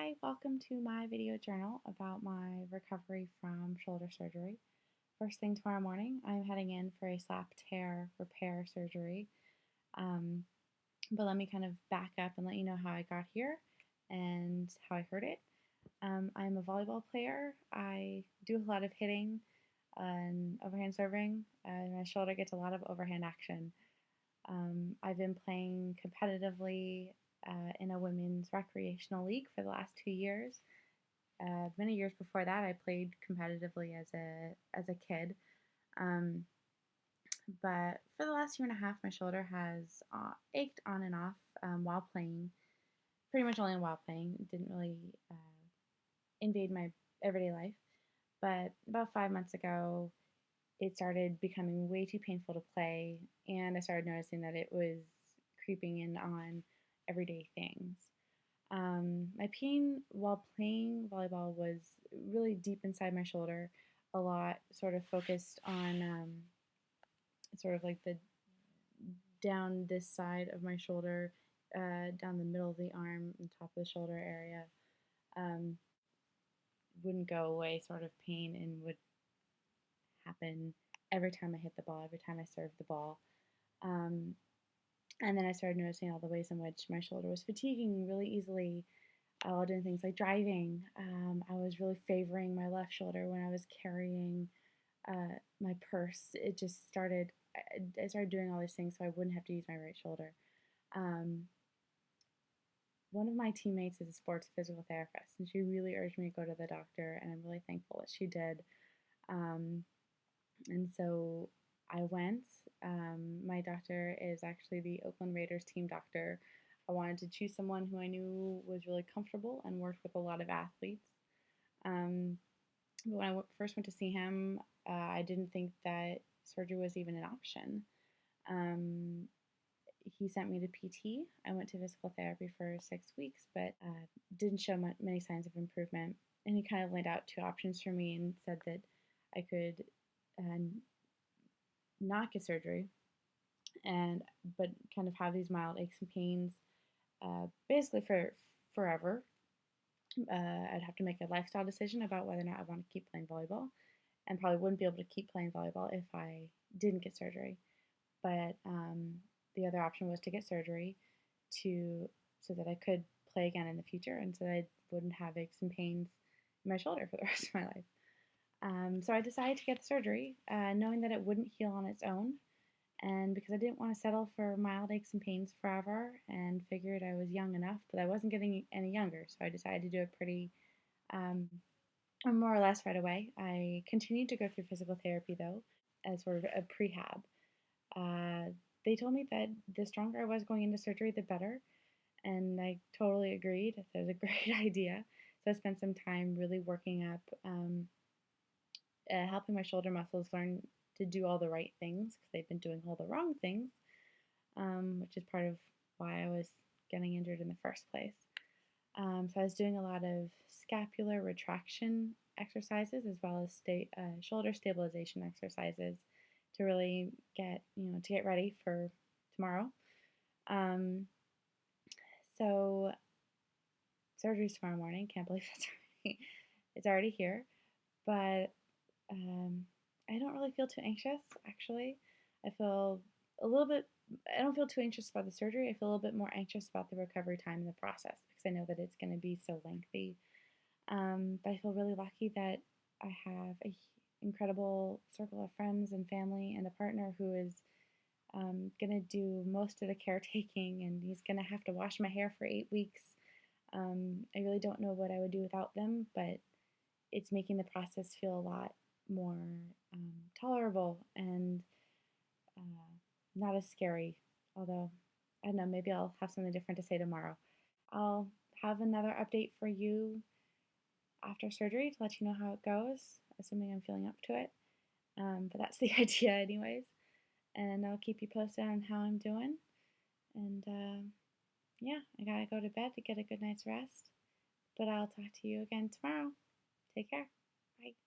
Hi, welcome to my video journal about my recovery from shoulder surgery. First thing tomorrow morning, I'm heading in for a slap tear repair surgery. Um, but let me kind of back up and let you know how I got here and how I hurt it. I'm a volleyball player. I do a lot of hitting and overhand serving. My shoulder gets a lot of overhand action. I've been playing competitively in a women's recreational league for the last 2 years. Many years before that, I played competitively as a kid. Um, but for the last year and a half, my shoulder has ached on and off while playing. Pretty much only while playing. It didn't really invade my everyday life. But about 5 months ago, it started becoming way too painful to play, and I started noticing that it was creeping in on everyday things. My pain while playing volleyball was really deep inside my shoulder, a lot sort of focused on sort of like the down this side of my shoulder, down the middle of the arm and top of the shoulder area. Um, wouldn't go away sort of pain and would happen every time I hit the ball, every time I served the ball. Um, and then I started noticing all the ways in which my shoulder was fatiguing really easily while doing things like driving. I was really favoring my left shoulder when I was carrying my purse. It just started, I started doing all these things so I wouldn't have to use my right shoulder. Um, one of my teammates is a sports physical therapist, and she really urged me to go to the doctor, and I'm really thankful that she did. Um, and so I went. My doctor is actually the Oakland Raiders team doctor. I wanted to choose someone who I knew was really comfortable and worked with a lot of athletes. Um, but when I first went to see him, I didn't think that surgery was even an option. Um, he sent me to PT. I went to physical therapy for 6 weeks, but didn't show many signs of improvement. And he kind of laid out two options for me and said that I could uh, not get surgery and but kind of have these mild aches and pains basically for forever. I'd have to make a lifestyle decision about whether or not I want to keep playing volleyball, and probably wouldn't be able to keep playing volleyball if I didn't get surgery. But the other option was to get surgery to so that I could play again in the future, and so that I wouldn't have aches and pains in my shoulder for the rest of my life. So I decided to get the surgery, knowing that it wouldn't heal on its own, and because I didn't want to settle for mild aches and pains forever, and figured I was young enough, but I wasn't getting any younger, so I decided to do it pretty, um, or more or less right away. I continued to go through physical therapy though, as sort of a prehab. Uh, they told me that the stronger I was going into surgery, the better, and I totally agreed. That was a great idea. So I spent some time really working up, helping my shoulder muscles learn to do all the right things because they've been doing all the wrong things, which is part of why I was getting injured in the first place. So I was doing a lot of scapular retraction exercises as well as shoulder stabilization exercises to really get ready for tomorrow. Um, so surgery's tomorrow morning. Can't believe it's already here, but um, I don't really feel too anxious, actually. I feel a little bit, I don't feel too anxious about the surgery. I feel a little bit more anxious about the recovery time in the process because I know that it's going to be so lengthy. But I feel really lucky that I have an incredible circle of friends and family and a partner who is going to do most of the caretaking, and he's going to have to wash my hair for 8 weeks. I really don't know what I would do without them, but it's making the process feel a lot more tolerable and uh, not as scary. Although, I don't know, maybe I'll have something different to say tomorrow. I'll have another update for you after surgery to let you know how it goes, assuming I'm feeling up to it. But that's the idea, anyways. And I'll keep you posted on how I'm doing. And yeah, I gotta go to bed to get a good night's rest. But I'll talk to you again tomorrow. Take care. Bye.